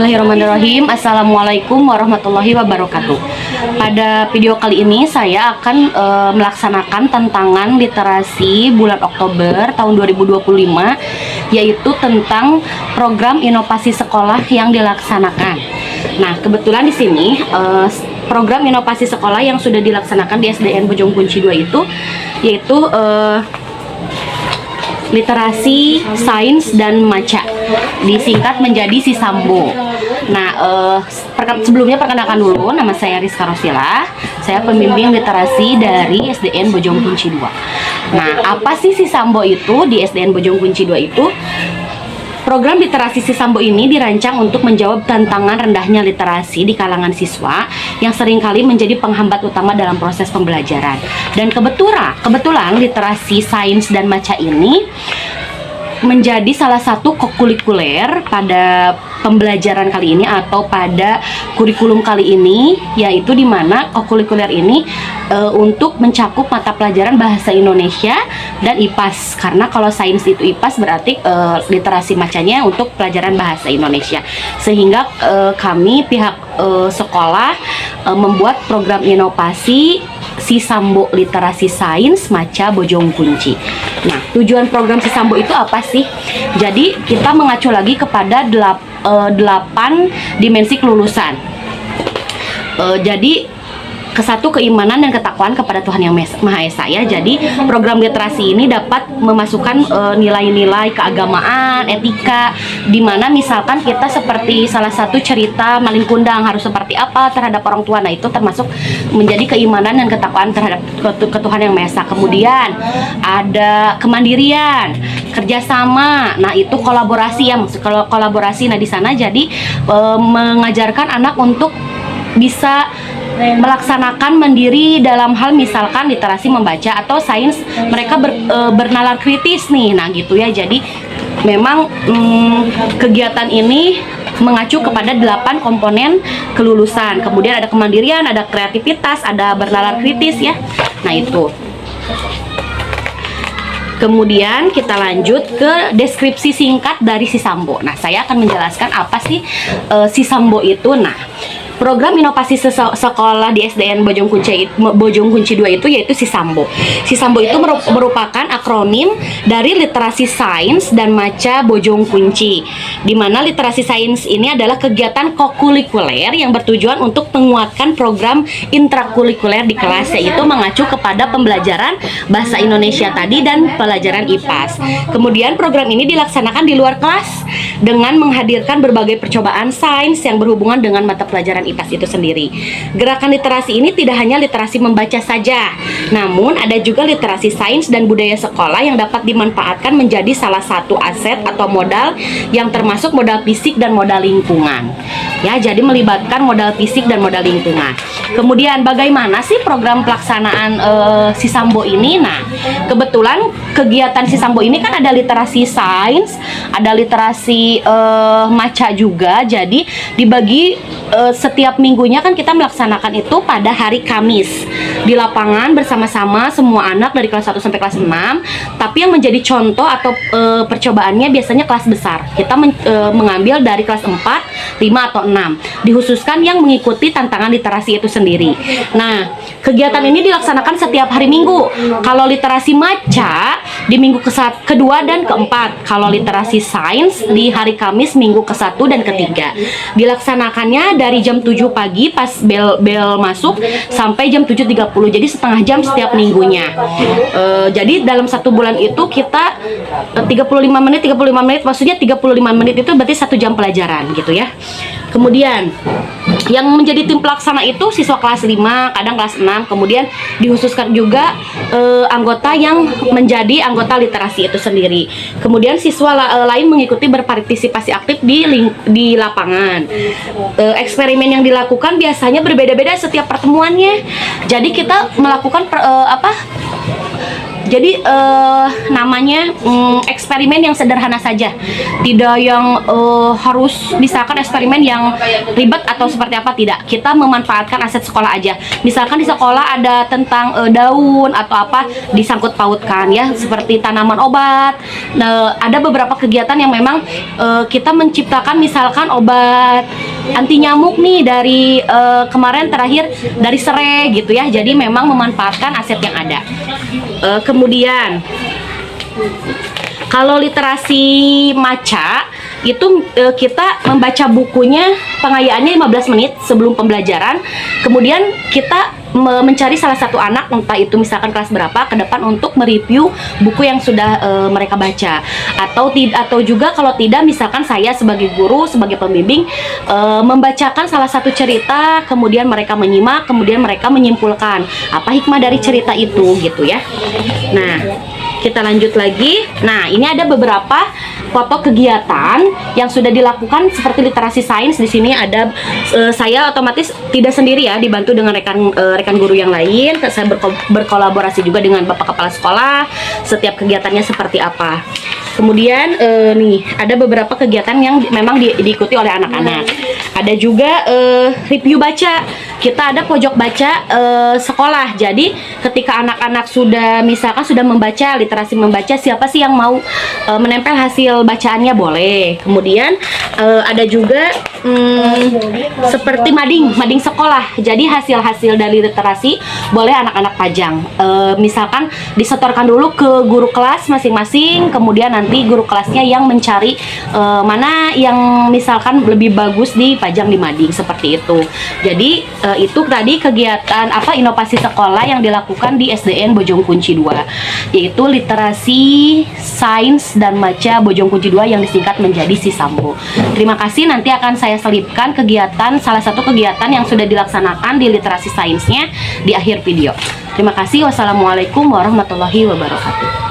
Bismillahirrahmanirrahim. Assalamualaikum warahmatullahi wabarakatuh. Pada video kali ini saya akan melaksanakan tantangan literasi bulan Oktober tahun 2025, yaitu tentang program inovasi sekolah yang dilaksanakan. Nah, kebetulan di sini program inovasi sekolah yang sudah dilaksanakan di SDN Bojong Kunci 2 itu yaitu literasi, sains, dan maca, disingkat menjadi Sisambo. Nah, sebelumnya perkenalkan dulu, nama saya Rizka Rosila, saya pembimbing literasi dari SDN Bojong Kunci 2. Nah, apa sih Sisambo itu? Di SDN Bojong Kunci 2 itu, program literasi Sisambo ini dirancang untuk menjawab tantangan rendahnya literasi di kalangan siswa yang seringkali menjadi penghambat utama dalam proses pembelajaran. Dan kebetulan literasi, sains, dan maca ini menjadi salah satu kokurikuler pada pembelajaran kali ini atau pada kurikulum kali ini, yaitu di mana kokurikuler ini untuk mencakup mata pelajaran bahasa Indonesia dan IPAS, karena kalau sains itu IPAS berarti literasi macanya untuk pelajaran bahasa Indonesia, sehingga kami pihak sekolah membuat program inovasi Sisambo Literasi Sains Maca Bojong Kunci. Nah, tujuan program Sisambo itu apa sih? Jadi kita mengacu lagi kepada 8 dimensi kelulusan. Jadi kesatu, keimanan dan ketakwaan kepada Tuhan Yang Maha Esa ya. Jadi program literasi ini dapat memasukkan nilai-nilai keagamaan, etika, dimana misalkan kita seperti salah satu cerita Malin Kundang harus seperti apa terhadap orang tua. Nah, itu termasuk menjadi keimanan dan ketakwaan terhadap ke Tuhan Yang Maha Esa. Kemudian ada kemandirian, kerjasama. Nah, itu kolaborasi ya, maksud kalau kolaborasi. Nah, di sana jadi mengajarkan anak untuk bisa melaksanakan mandiri dalam hal misalkan literasi membaca atau sains mereka bernalar kritis nih. Nah, gitu ya. Jadi memang kegiatan ini mengacu kepada 8 komponen kelulusan. Kemudian ada kemandirian, ada kreativitas, ada bernalar kritis ya. Nah, itu. Kemudian kita lanjut ke deskripsi singkat dari Sisambo. Nah, saya akan menjelaskan apa sih Sisambo itu. Nah, program inovasi sekolah di SDN Bojong Kunci 2 itu yaitu Sisambo. Sisambo itu merupakan akronim dari literasi sains dan maca Bojong Kunci, di mana literasi sains ini adalah kegiatan kokurikuler yang bertujuan untuk menguatkan program intrakurikuler di kelas, yaitu mengacu kepada pembelajaran bahasa Indonesia tadi dan pelajaran IPAS. Kemudian program ini dilaksanakan di luar kelas dengan menghadirkan berbagai percobaan sains yang berhubungan dengan mata pelajaran IPAS itu sendiri. Gerakan literasi ini tidak hanya literasi membaca saja, namun ada juga literasi sains dan budaya sekolah yang dapat dimanfaatkan menjadi salah satu aset atau modal yang termasuk modal fisik dan modal lingkungan. Ya, jadi melibatkan modal fisik dan modal lingkungan. Kemudian bagaimana sih program pelaksanaan Sisambo ini? Nah, kebetulan kegiatan Sisambo ini kan ada literasi sains, ada literasi maca juga. Jadi dibagi setiap minggunya kan kita melaksanakan itu pada hari Kamis di lapangan bersama-sama semua anak dari kelas 1 sampai kelas 6. Tapi yang menjadi contoh atau percobaannya biasanya kelas besar. Kita mengambil dari kelas 4, 5 atau 6. Dikhususkan yang mengikuti tantangan literasi itu sendiri. Nah, kegiatan ini dilaksanakan setiap hari Minggu. Kalau literasi maca di minggu kedua dan keempat. Kalau literasi sains di hari Kamis minggu ke-1 dan ke-3. Dilaksanakannya dari jam 7 pagi pas bel masuk sampai jam 7.30. Jadi setengah jam setiap minggunya. Jadi dalam satu bulan itu kita 35 menit, maksudnya 35 menit itu berarti 1 jam pelajaran gitu ya. Kemudian yang menjadi tim pelaksana itu siswa kelas 5, kadang kelas 6. Kemudian dikhususkan juga anggota yang menjadi anggota literasi itu sendiri. Kemudian siswa lain mengikuti berpartisipasi aktif di lapangan. Eksperimen yang dilakukan biasanya berbeda-beda setiap pertemuannya. Jadi kita melakukan Jadi namanya eksperimen yang sederhana saja, tidak yang harus misalkan eksperimen yang ribet atau seperti apa, tidak. Kita memanfaatkan aset sekolah aja. Misalkan di sekolah ada tentang daun atau apa, disangkut pautkan ya, seperti tanaman obat. Ada beberapa kegiatan yang memang kita menciptakan misalkan obat anti nyamuk nih dari kemarin terakhir dari serai gitu ya. Jadi memang memanfaatkan aset yang ada. Kemudian kalau literasi maca itu kita membaca bukunya, pengayaannya 15 menit sebelum pembelajaran. Kemudian kita mencari salah satu anak, entah itu misalkan kelas berapa, ke depan untuk mereview buku yang sudah mereka baca. Atau juga kalau tidak, misalkan saya sebagai guru, sebagai pembimbing membacakan salah satu cerita, kemudian mereka menyimak, kemudian mereka menyimpulkan apa hikmah dari cerita itu gitu ya. Nah, kita lanjut lagi. Nah, ini ada beberapa foto kegiatan yang sudah dilakukan seperti literasi sains. Di sini ada saya otomatis tidak sendiri ya, dibantu dengan rekan guru yang lain. Saya berkolaborasi juga dengan Bapak Kepala Sekolah setiap kegiatannya seperti apa. Kemudian nih ada beberapa kegiatan yang memang diikuti oleh anak-anak. Ada juga review baca. Kita ada pojok baca sekolah. Jadi ketika anak-anak sudah misalkan sudah membaca, literasi membaca, siapa sih yang mau menempel hasil bacaannya boleh. Kemudian ada juga seperti mading sekolah. Jadi hasil-hasil dari literasi boleh anak-anak pajang. Misalkan disetorkan dulu ke guru kelas masing-masing, kemudian nanti guru kelasnya yang mencari mana yang misalkan lebih bagus dipajang di mading seperti itu. Jadi itu tadi kegiatan inovasi sekolah yang dilakukan di SDN Bojongkunci 2, yaitu literasi sains dan maca Bojongkunci 2 yang disingkat menjadi Sisambo. Terima kasih, nanti akan saya selipkan salah satu kegiatan yang sudah dilaksanakan di literasi sainsnya di akhir video. Terima kasih. Wassalamualaikum warahmatullahi wabarakatuh.